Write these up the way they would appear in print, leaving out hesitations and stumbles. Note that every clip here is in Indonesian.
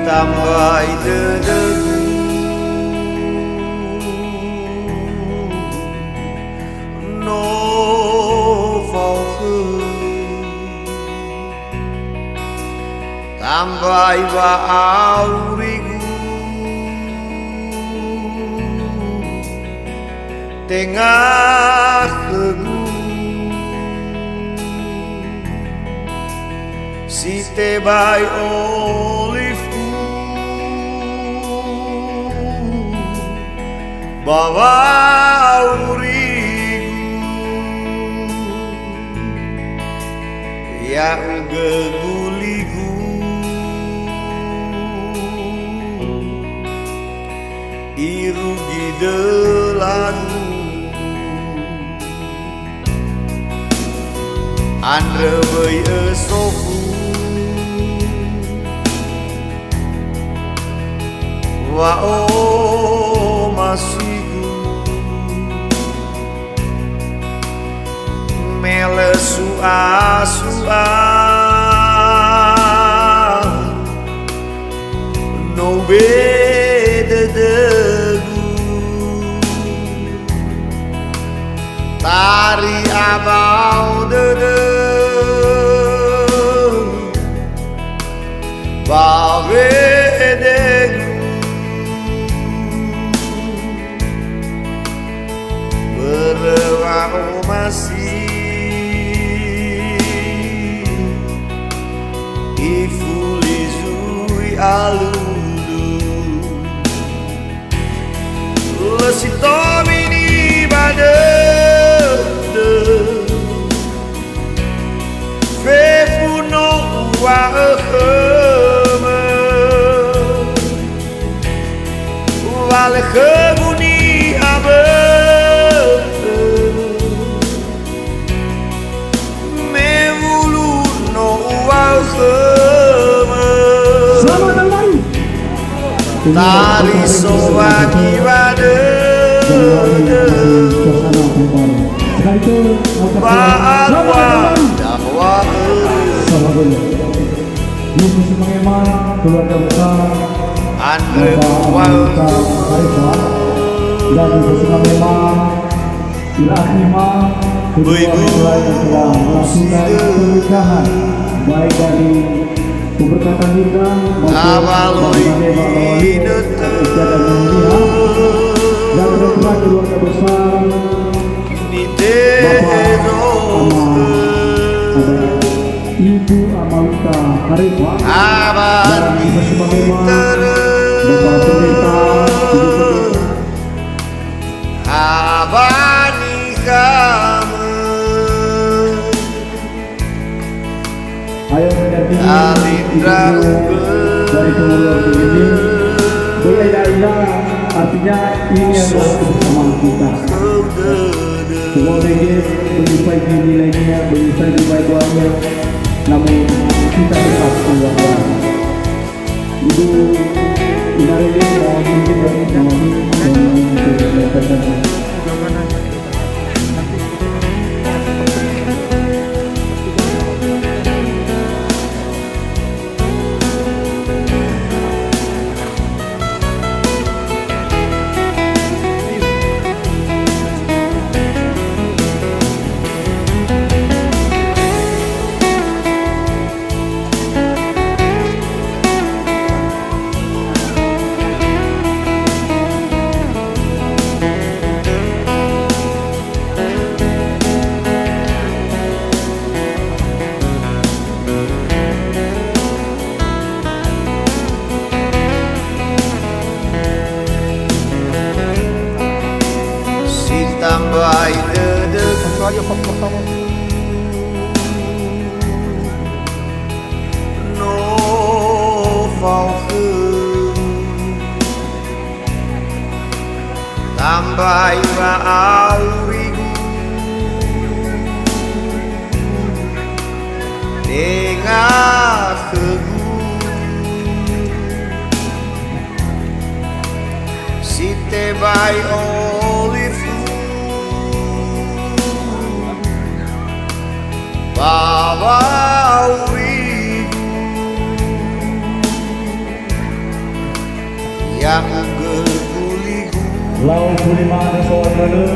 tambay dedegu no fauke tambay ba aurigu tengah legu si tebay olive bawa urigu yang geguligu irugi delanu andre beuy esofu wa o masigu melesu asua no bededegu tari abau dede babedegu berwau masih ifulizui alulu lesitomi bade fefuno wa wale kemuni abe mevulu no wa tari soaki bade ba'alwa dahwa Musisi pengeman keluarga besar andre Bapak Arifan dan musisi pengeman Irahima kedua mempelai yang telah melakukan pernikahan baik dari keberkatan kita maupun istiadat mulia dan kepada keluarga besar Bapak ada Ibu Amalita Arifan dan musisi pengeman Bapak Pendeta abani kamu ayo mendampingi alindra dari keluarga ini. Berbeda-beda artinya ini adalah kebersamaan kita. Semoga ini menyesuaikan nilainya, menyesuaikan baik-baiknya. Namun kita tetap keluarga. Ibu Inarini mohon izin dari kami menyampaikan. tambay dedegu no fauke tambay ba aurigu tengah kegu si tebay olive bawa urigu yang berguligu Lau Budiman Soalmene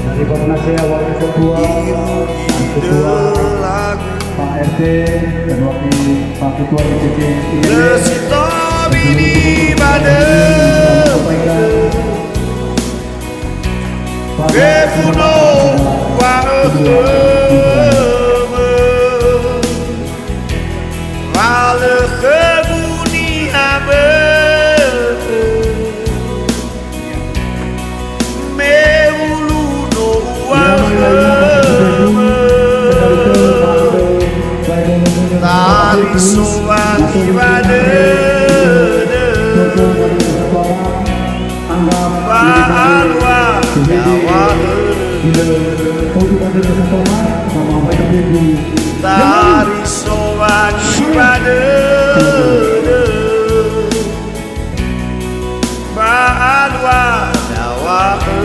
dari Pemenasea Wakil Ketua, Ketua lagu Pak RT dan Wakil Pak Ketua DPC Lesito bini bade Kefuno Wa'e Wale kebuni habe Meulu no wa'e Tari soan ibade Ba'alwa Tari soan ibade Ba'alwa dawa'e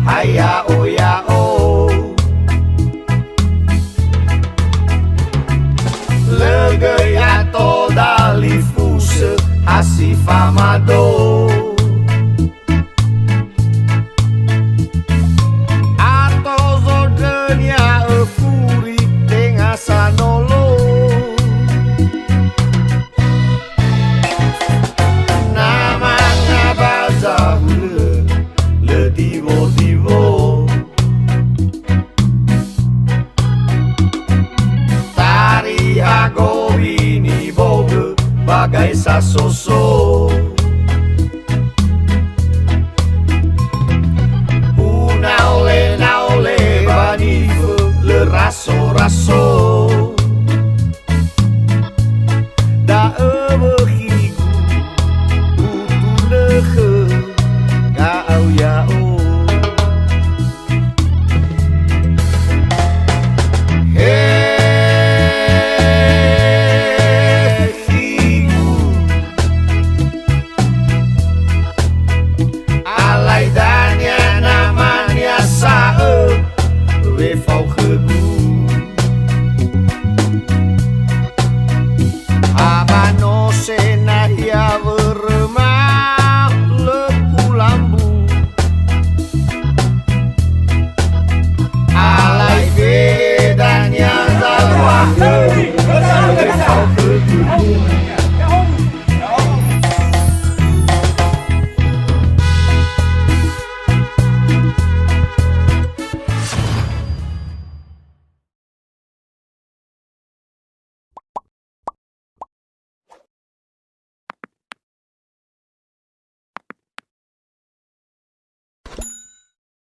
Haya oya o Legay ato dali fuse hasifamado Ato zodenya efuri tenga sanolo Namanya bazahule le divo Tari ago ini boge bagai sasoso Naole banife le raso